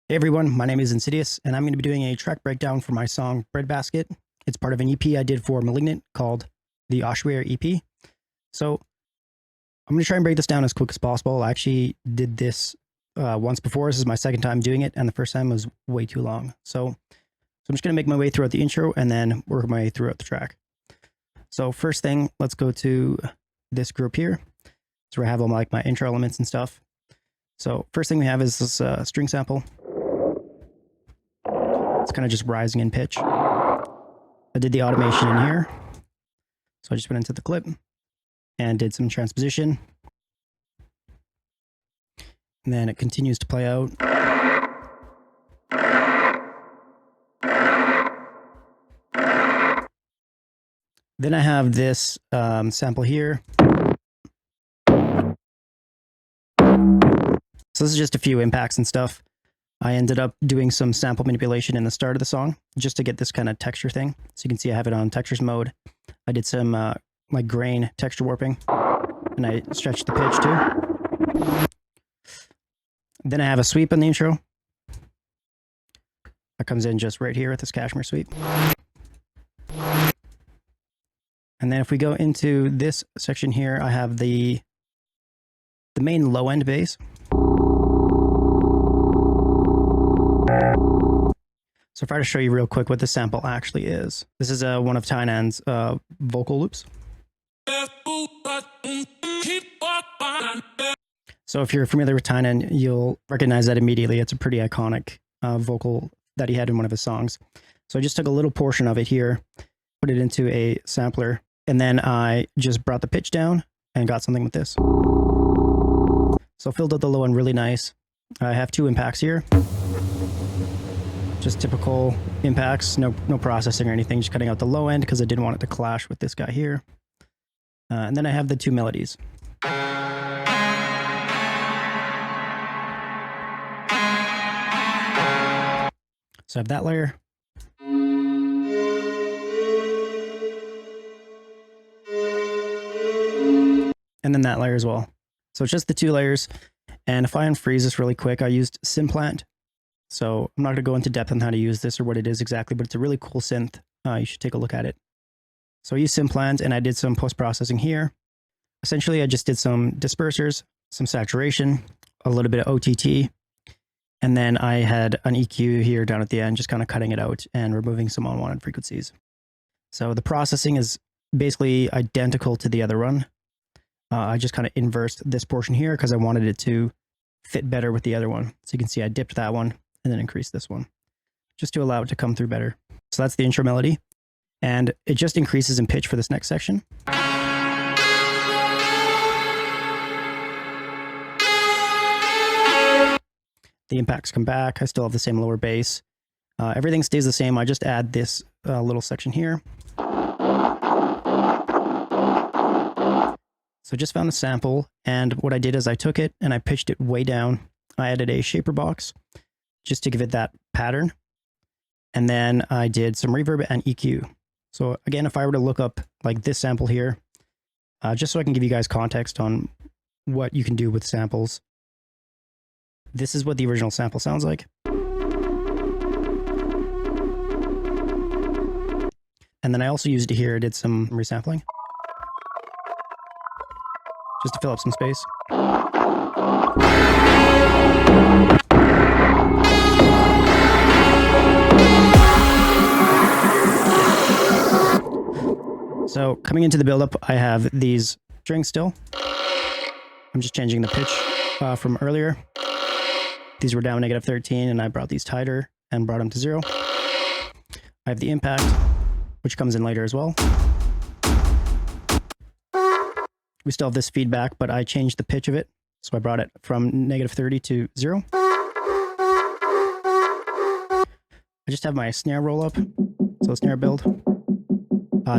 Hey everyone, my name is Insidious, and I'm going to be doing a track breakdown for my song Breadbasket. It's part of an EP I did for Malignant called the Oshwear EP. So I'm going to try and break this down as quick as possible. I actually did this once before. This is my second time doing it, and the first time was way too long. So I'm just going to make my way throughout the intro and then work my way throughout the track. So first thing, let's go to this group here. So where I have all my intro elements and stuff. So first thing we have is this string sample. It's kind of just rising in pitch. I did the automation in here. So I just went into the clip and did some transposition. And then it continues to play out. Then I have this sample here. So this is just a few impacts and stuff. I ended up doing some sample manipulation in the start of the song just to get this kind of texture thing. So you can see I have it on textures mode. I did some like grain texture warping, and I stretched the pitch too. Then I have a sweep on the intro. That comes in just right here with this cashmere sweep. And then if we go into this section here, I have the main low end bass. So if I were to show you real quick what this sample actually is, this is one of Tynan's vocal loops. So if you're familiar with Tynan, you'll recognize that immediately. It's a pretty iconic vocal that he had in one of his songs. So I just took a little portion of it here, put it into a sampler, and then I just brought the pitch down and got something with this. So filled out the low end really nice. I have two impacts here. Just typical impacts, no processing or anything, just cutting out the low end because I didn't want it to clash with this guy here. And then I have the two melodies. So I have that layer. And then that layer as well. So it's just the two layers. And if I unfreeze this really quick, I used Simplant. So I'm not going to go into depth on how to use this or what it is exactly, but it's a really cool synth. You should take a look at it. So I used Simplant and I did some post-processing here. Essentially, I just did some dispersers, some saturation, a little bit of OTT, and then I had an EQ here down at the end, just kind of cutting it out and removing some unwanted frequencies. So the processing is basically identical to the other run. I just kind of inversed this portion here because I wanted it to fit better with the other one. So you can see I dipped that one and then increased this one just to allow it to come through better. So that's the intro melody, and it just increases in pitch for this next section. The impacts come back. I still have the same lower bass. Everything stays the same. I just add this little section here. So I just found a sample, and what I did is I took it and I pitched it way down. I added a shaper box just to give it that pattern. And then I did some reverb and EQ. So again, if I were to look up like this sample here, just so I can give you guys context on what you can do with samples, this is what the original sample sounds like. And then I also used it here, did some resampling, just to fill up some space. So coming into the buildup, I have these strings still. I'm just changing the pitch from earlier. These were down -13, and I brought these tighter and brought them to 0. I have the impact, which comes in later as well. We still have this feedback, but I changed the pitch of it. So I brought it from -30 to 0. I just have my snare roll up. So snare build.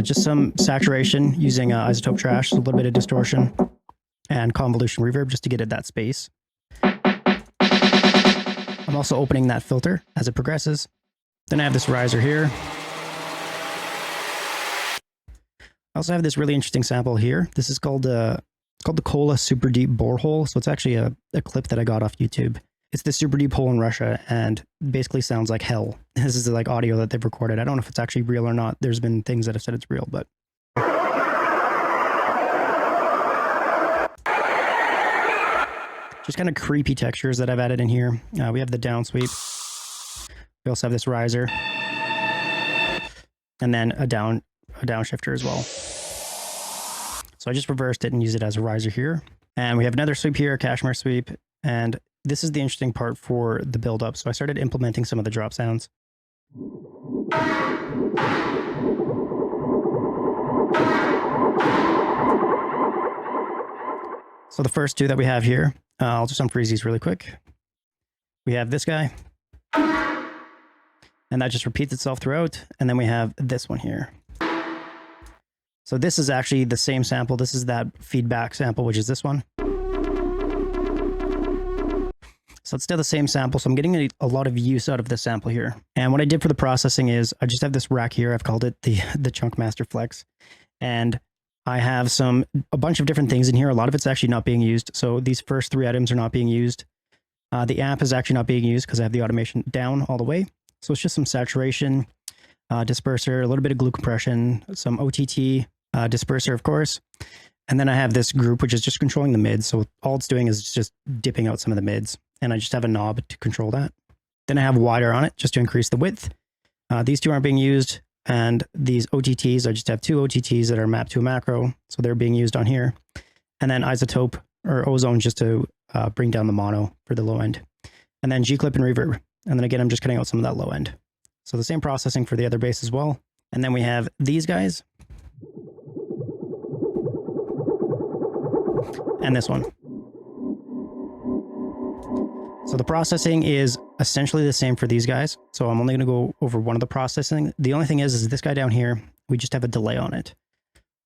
Just some saturation using isotope trash, so a little bit of distortion and convolution reverb just to get at that space. I'm also opening that filter as it progresses. Then I have this riser here. I also have this really interesting sample here. This is called the Cola Super Deep Borehole. So it's actually a clip that I got off YouTube. It's the super deep hole in Russia, and basically sounds like hell. This is like audio that they've recorded. I don't know if it's actually real or not. There's been things that have said it's real, but just kind of creepy textures that I've added in here. We have the down sweep. We also have this riser, and then a downshifter as well. So I just reversed it and used it as a riser here. And we have another sweep here, a Kashmir sweep. And this is the interesting part for the build up. So I started implementing some of the drop sounds. So the first two that we have here, I'll just unfreeze these really quick. We have this guy, and that just repeats itself throughout. And then we have this one here. So this is actually the same sample. This is that feedback sample, which is this one. So it's still the same sample. So I'm getting a lot of use out of this sample here. And what I did for the processing is I just have this rack here. I've called it the Chunk Master Flex. And I have a bunch of different things in here. A lot of it's actually not being used. So these first three items are not being used. The amp is actually not being used because I have the automation down all the way. So it's just some saturation, disperser, a little bit of glue compression, some OTT, disperser, of course. And then I have this group, which is just controlling the mids. So all it's doing is just dipping out some of the mids. And I just have a knob to control that. Then I have wider on it just to increase the width. These two aren't being used. And these OTTs, I just have two OTTs that are mapped to a macro. So they're being used on here. And then isotope or ozone just to bring down the mono for the low end. And then G-clip and reverb. And then again, I'm just cutting out some of that low end. So the same processing for the other bass as well. And then we have these guys. And this one. So the processing is essentially the same for these guys. So I'm only going to go over one of the processing. The only thing is this guy down here, we just have a delay on it.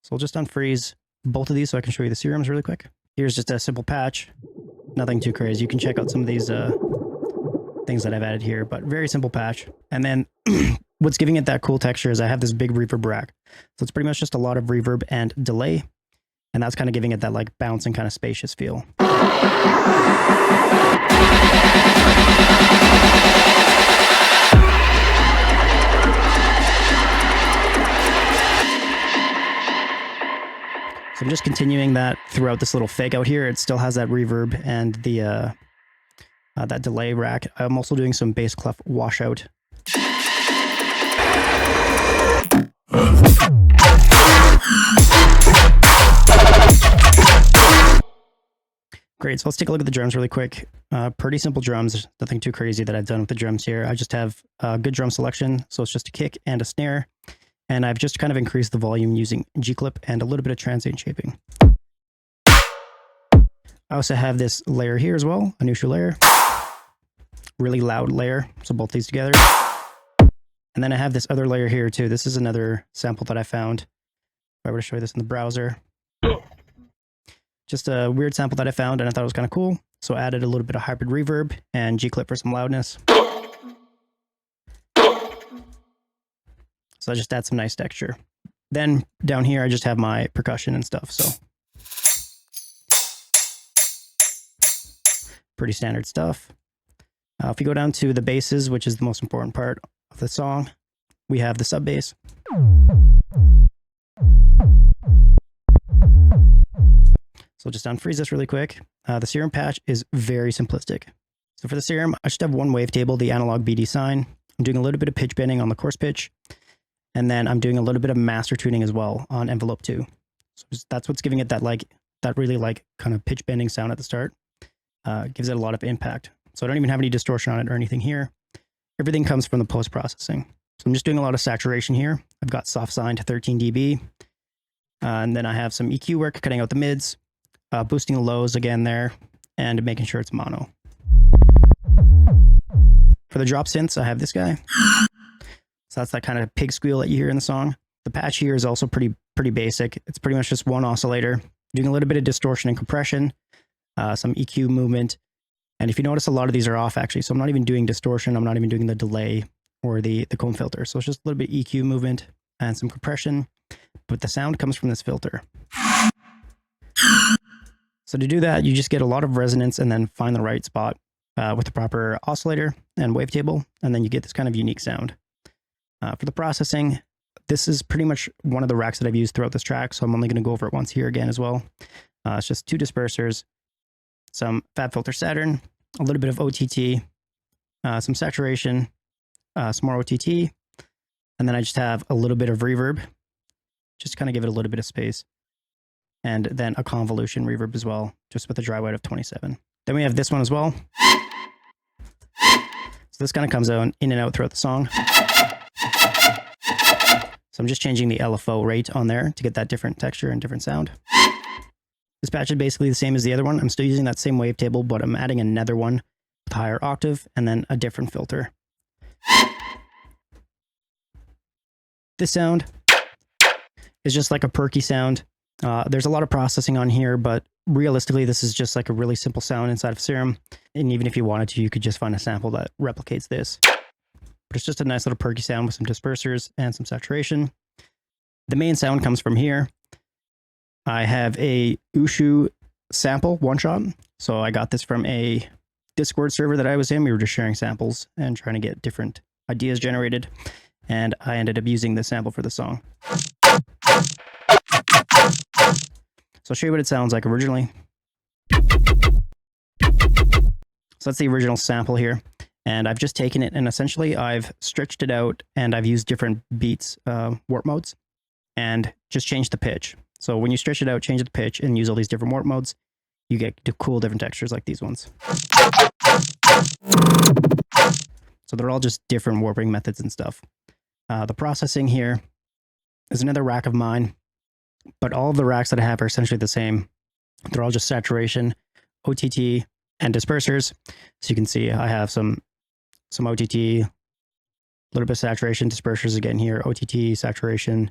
So I'll just unfreeze both of these so I can show you the serums really quick. Here's just a simple patch. Nothing too crazy. You can check out some of these things that I've added here, but very simple patch. And then what's giving it that cool texture is I have this big reverb rack. So it's pretty much just a lot of reverb and delay. And that's kind of giving it that like bouncing kind of spacious feel. So I'm just continuing that throughout this little fake out here. It still has that reverb and the that delay rack. I'm also doing some bass clef washout. Great, so let's take a look at the drums really quick. Pretty simple drums. There's nothing too crazy that I've done with the drums here. I just have a good drum selection, so it's just a kick and a snare. And I've just kind of increased the volume using G-clip and a little bit of transient shaping. I also have this layer here as well, a neutral layer. Really loud layer, so both these together. And then I have this other layer here too. This is another sample that I found. If I were to show you this in the browser. Just a weird sample that I found and I thought it was kind of cool. So I added a little bit of hybrid reverb and G-clip for some loudness. So I just add some nice texture. Then down here, I just have my percussion and stuff. So pretty standard stuff. If you go down to the basses, which is the most important part of the song, we have the sub bass. So just unfreeze this really quick. The serum patch is very simplistic. So for the serum, I just have one wavetable, the analog BD sine. I'm doing a little bit of pitch bending on the coarse pitch. And then I'm doing a little bit of master tuning as well on envelope 2. So that's what's giving it that really kind of pitch bending sound at the start. Gives it a lot of impact. So I don't even have any distortion on it or anything here. Everything comes from the post-processing. So I'm just doing a lot of saturation here. I've got soft sine to 13 dB. And then I have some EQ work, cutting out the mids, boosting the lows again there, and making sure it's mono. For the drop synths, I have this guy. So that's that kind of pig squeal that you hear in the song. The patch here is also pretty basic. It's pretty much just one oscillator, doing a little bit of distortion and compression, some EQ movement. And if you notice, a lot of these are off actually. So I'm not even doing distortion. I'm not even doing the delay or the comb filter. So it's just a little bit EQ movement and some compression, but the sound comes from this filter. So to do that, you just get a lot of resonance and then find the right spot. with the proper oscillator and wavetable, and then you get this kind of unique sound. For the processing, this is pretty much one of the racks that I've used throughout this track, so I'm only going to go over it once here again as well. It's just 2 dispersers, some FabFilter Saturn, a little bit of OTT, some saturation, some more OTT, and then I just have a little bit of reverb, just to kind of give it a little bit of space, and then a convolution reverb as well, just with a dry white of 27. Then we have this one as well. So this kind of comes out in and out throughout the song. So I'm just changing the LFO rate on there to get that different texture and different sound. This patch is basically the same as the other one. I'm still using that same wavetable, but I'm adding another one with higher octave and then a different filter. This sound is just like a perky sound. There's a lot of processing on here, but realistically, this is just like a really simple sound inside of Serum. And even if you wanted to, you could just find a sample that replicates this. But it's just a nice little perky sound with some dispersers and some saturation. The main sound comes from here. I have a Ushu sample one-shot. So I got this from a Discord server that I was in. We were just sharing samples and trying to get different ideas generated. And I ended up using this sample for the song. So I'll show you what it sounds like originally. So that's the original sample here. And I've just taken it and essentially I've stretched it out and I've used different beats, warp modes, and just changed the pitch. So when you stretch it out, change the pitch, and use all these different warp modes, you get cool different textures like these ones. So they're all just different warping methods and stuff. The processing here is another rack of mine, but all of the racks that I have are essentially the same. They're all just saturation, OTT, and dispersers. So you can see I have some OTT, a little bit of saturation, dispersers again here, OTT, saturation,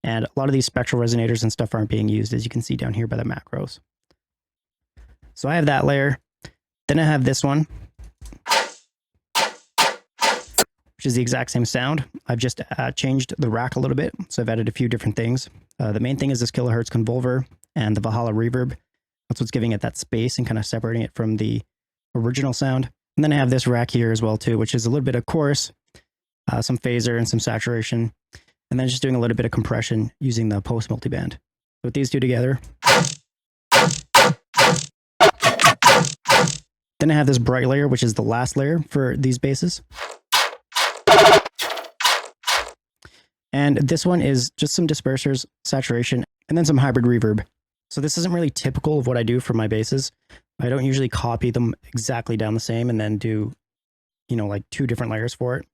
and a lot of these spectral resonators and stuff aren't being used, as you can see down here by the macros. So I have that layer. Then I have this one, which is the exact same sound. I've just changed the rack a little bit. So I've added a few different things. The main thing is this kilohertz convolver and the Valhalla reverb. That's what's giving it that space and kind of separating it from the original sound. And then I have this rack here as well too, which is a little bit of chorus, some phaser and some saturation, and then just doing a little bit of compression using the post multiband. With these two together. Then I have this bright layer, which is the last layer for these basses. And this one is just some dispersers, saturation, and then some hybrid reverb. So this isn't really typical of what I do for my basses. I don't usually copy them exactly down the same and then do, you know, like 2 different layers for it.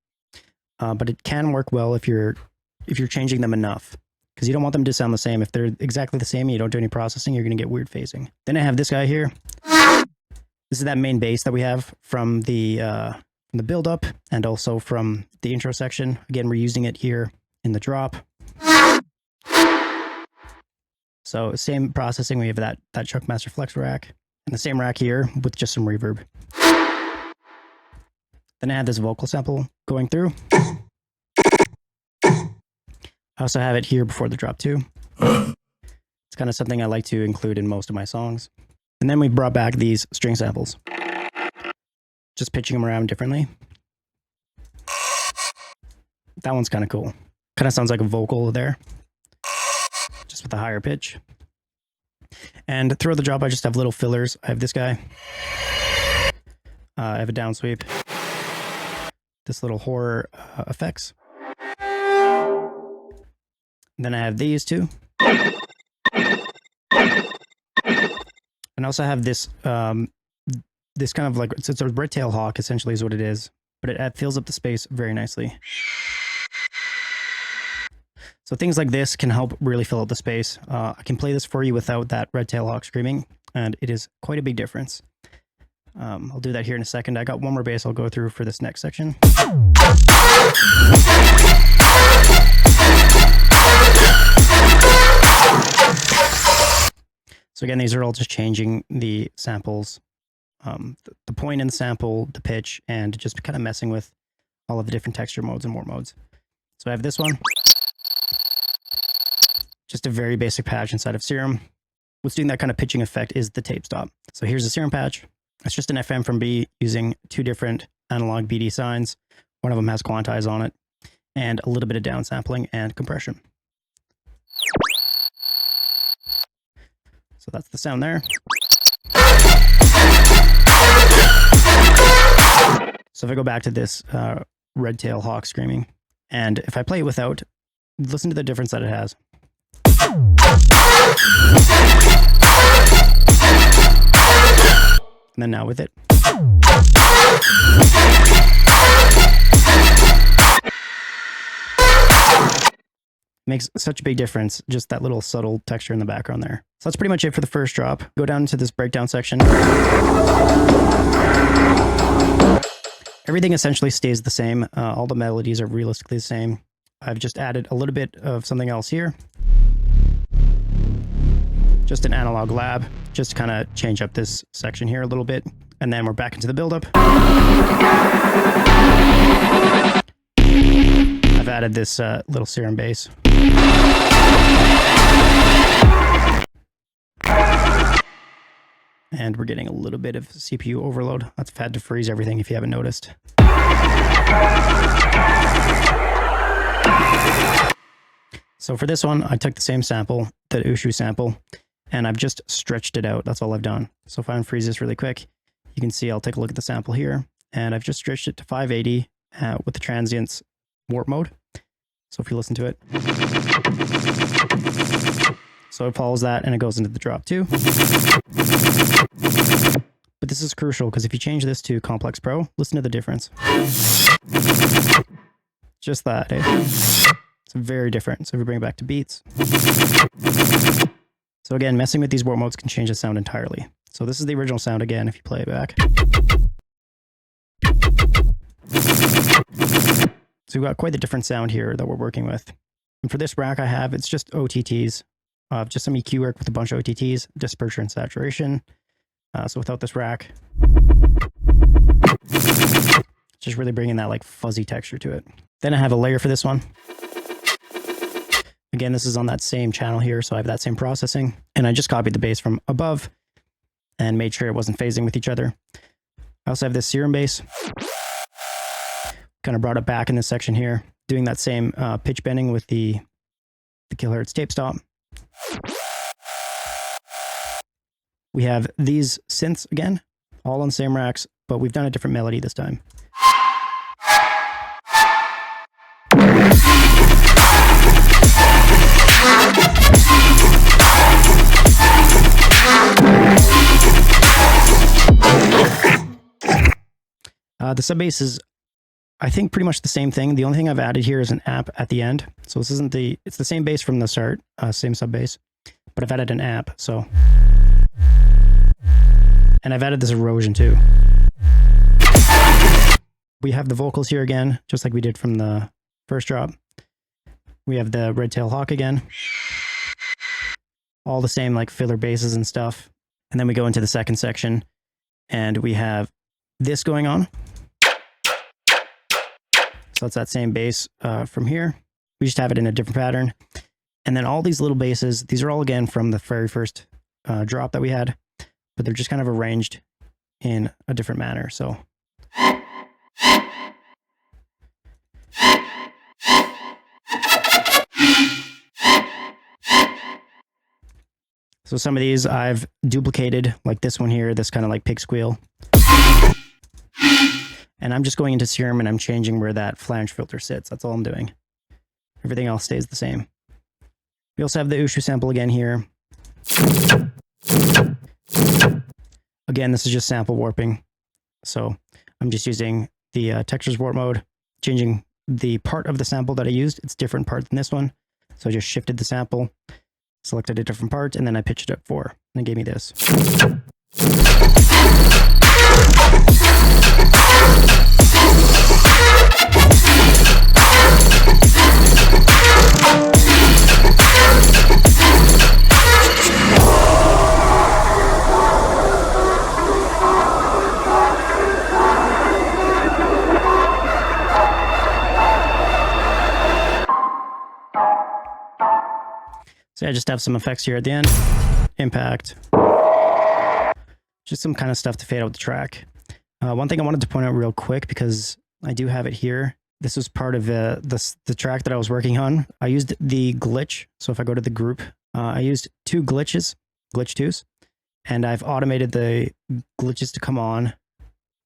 But it can work well if you're changing them enough, because you don't want them to sound the same. If they're exactly the same and you don't do any processing, you're going to get weird phasing. Then I have this guy here. This is that main bass that we have from the build-up and also from the intro section. Again, we're using it here in the drop. So same processing. We have that Chuckmaster Flex rack and the same rack here with just some reverb. Then I have this vocal sample going through. I also have it here before the drop too. It's kind of something I like to include in most of my songs. And then we brought back these string samples, just pitching them around differently. That one's kind of cool. Kind of sounds like a vocal there, just with a higher pitch. And throughout the drop, I just have little fillers. I have this guy. I have a down sweep. This little horror effects. And then I have these two. And I also have this this kind of like, it's a red tail hawk essentially is what it is, but it fills up the space very nicely. So things like this can help really fill out the space. I can play this for you without that red tail hawk screaming, and it is quite a big difference. I'll do that here in a second. I got one more bass I'll go through for this next section. So again, these are all just changing the samples, the point in the sample, the pitch, and just kind of messing with all of the different texture modes and warp modes. So I have this one. Just a very basic patch inside of Serum. What's doing that kind of pitching effect is the tape stop. So here's the Serum patch. It's just an FM from B using 2 different analog BD signs. One of them has quantize on it, and a little bit of downsampling and compression. So that's the sound there. So if I go back to this red-tailed hawk screaming, and if I play it without, listen to the difference that it has. And then now with it. Makes such a big difference, just that little subtle texture in the background there. So that's pretty much it for the first drop. Go down into this breakdown section. Everything essentially stays the same. All the melodies are realistically the same. I've just added a little bit of something else here. Just an analog lab, just to kind of change up this section here a little bit. And then we're back into the buildup. I've added this little serum bass. And we're getting a little bit of CPU overload. I've had to freeze everything if you haven't noticed. So for this one, I took the same sample, the Ushu sample, and I've just stretched it out. That's all I've done. So if I unfreeze this really quick, you can see I'll take a look at the sample here, and I've just stretched it to 580 with the transients warp mode. So if you listen to it, so it follows that and it goes into the drop too. But this is crucial because if you change this to Complex Pro, listen to the difference. Just that, eh? It's very different. So if we bring it back to beats. So again, messing with these warp modes can change the sound entirely. So this is the original sound again if you play it back. So we've got quite the different sound here that we're working with. And for this rack I have, it's just OTTs. Just some EQ work with a bunch of OTTs, dispersion and saturation. So without this rack, just really bringing that like fuzzy texture to it. Then I have a layer for this one. Again, this is on that same channel here, so I have that same processing. And I just copied the bass from above and made sure it wasn't phasing with each other. I also have this serum bass. Kind of brought it back in this section here, doing that same pitch bending with the kilohertz tape stop. We have these synths again, all on the same racks, but we've done a different melody this time. The sub bass is, I think, pretty much the same thing. The only thing I've added here is an amp at the end. So this isn't it's the same bass from the start, same sub bass, but I've added an amp. So, and I've added this erosion too. We have the vocals here again, just like we did from the first drop. We have the red tail hawk again. All the same like filler basses and stuff. And then we go into the second section and we have this going on. So it's that same bass from here. We just have it in a different pattern. And then all these little basses, these are all again from the very first drop that we had, but they're just kind of arranged in a different manner. So some of these I've duplicated, like this one here, this kind of like pig squeal. And I'm just going into Serum and I'm changing where that flange filter sits. That's all I'm doing. Everything else stays the same. We also have the Ushu sample again here. Again, this is just sample warping. So I'm just using the textures warp mode, changing the part of the sample that I used. It's a different part than this one. So I just shifted the sample, selected a different part, and then I pitched it up 4, and it gave me this. So I just have some effects here at the end. Impact. just some kind of stuff to fade out the track. One thing I wanted to point out real quick, because I do have it here. This was part of the track that I was working on. I used the glitch. So if I go to the group, I used 2 glitch 2s, and I've automated the glitches to come on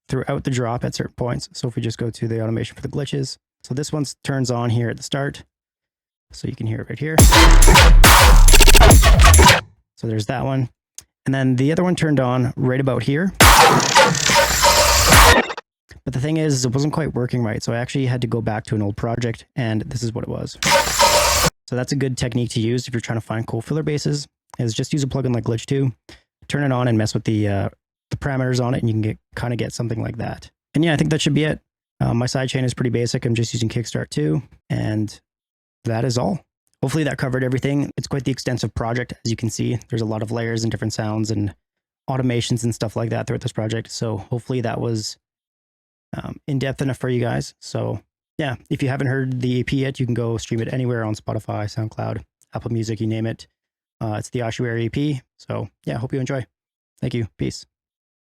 throughout the drop at certain points. So if we just go to the automation for the glitches, so this one turns on here at the start. So you can hear it right here. So there's that one. And then the other one turned on right about here. But the thing is, it wasn't quite working right. So I actually had to go back to an old project, and this is what it was. So that's a good technique to use if you're trying to find cool filler bases, is just use a plugin like Glitch 2, turn it on and mess with the parameters on it, and you can kind of get something like that. And yeah, I think that should be it. My sidechain is pretty basic. I'm just using Kickstart 2, and that is all. Hopefully that covered everything. It's quite the extensive project. As you can see, there's a lot of layers and different sounds and automations and stuff like that throughout this project. So hopefully that was in-depth enough for you guys. So yeah, if you haven't heard the EP yet, you can go stream it anywhere on Spotify, SoundCloud, Apple Music, you name it. It's the Oshuairi EP. So yeah, hope you enjoy. Thank you. Peace.